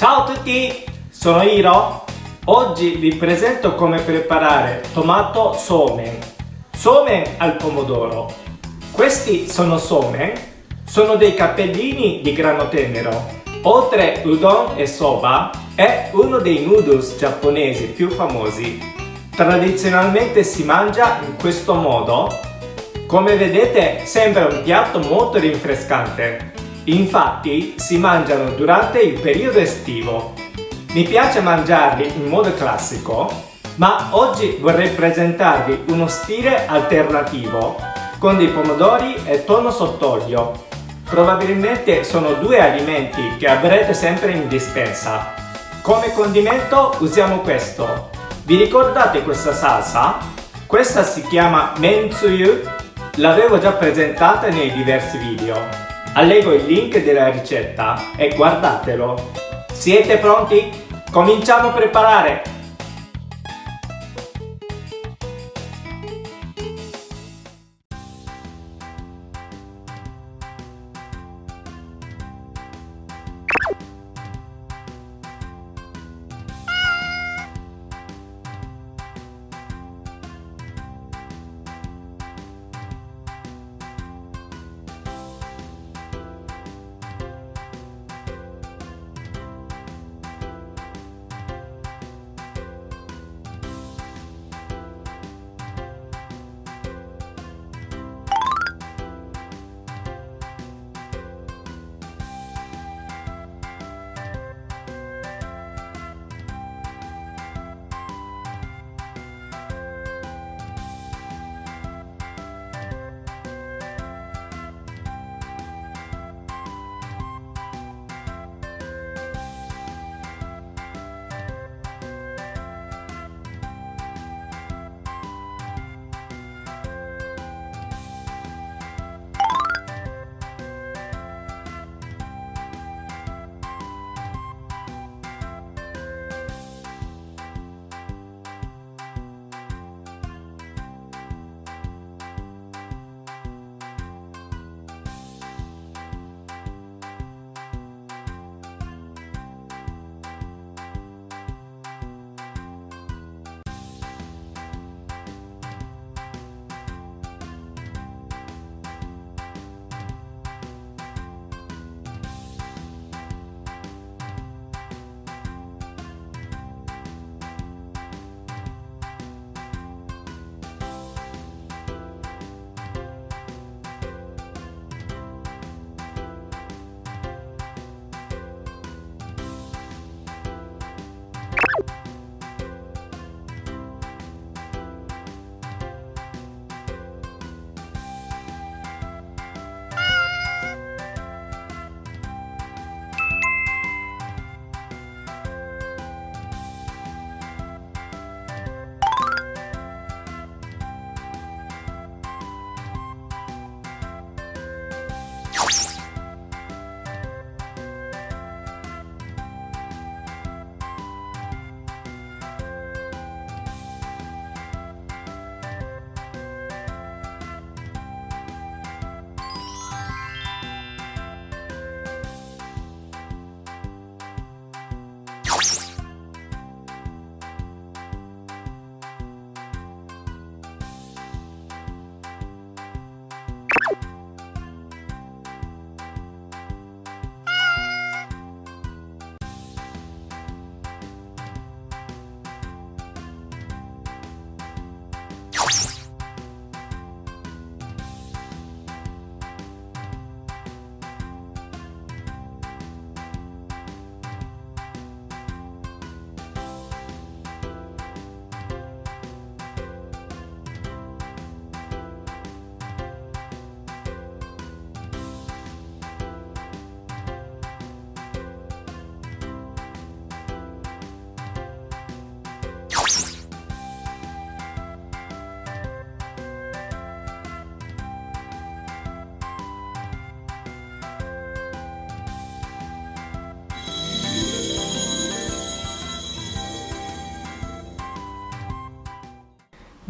Ciao a tutti, sono Hiro. Oggi vi presento come preparare tomato somen. Somen al pomodoro. Questi sono somen, sono dei cappellini di grano tenero. Oltre udon e soba, è uno dei noodles giapponesi più famosi. Tradizionalmente si mangia in questo modo. Come vedete, sembra un piatto molto rinfrescante. Infatti, si mangiano durante il periodo estivo. Mi piace mangiarli in modo classico, ma oggi vorrei presentarvi uno stile alternativo con dei pomodori e tonno sott'olio. Probabilmente sono due alimenti che avrete sempre in dispensa. Come condimento usiamo questo. Vi ricordate questa salsa? Questa si chiama Mentsuyu. L'avevo già presentata nei diversi video. Allego il link della ricetta e guardatelo. Siete pronti? Cominciamo a preparare!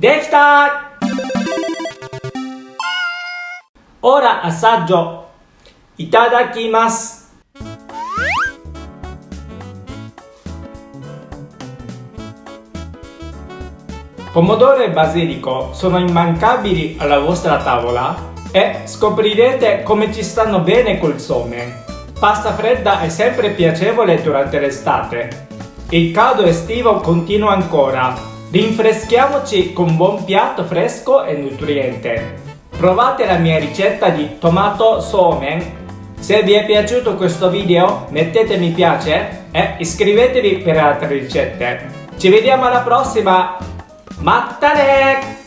Deきた! Ora assaggio. いただきます。Pomodoro e basilico sono immancabili alla vostra tavola e scoprirete come ci stanno bene col somen. Pasta fredda è sempre piacevole durante l'estate. Il caldo estivo continua ancora. Rinfreschiamoci con un buon piatto fresco e nutriente. Provate la mia ricetta di tomato somen. Se vi è piaciuto questo video mettete mi piace e iscrivetevi per altre ricette. Ci vediamo alla prossima! Mattarek!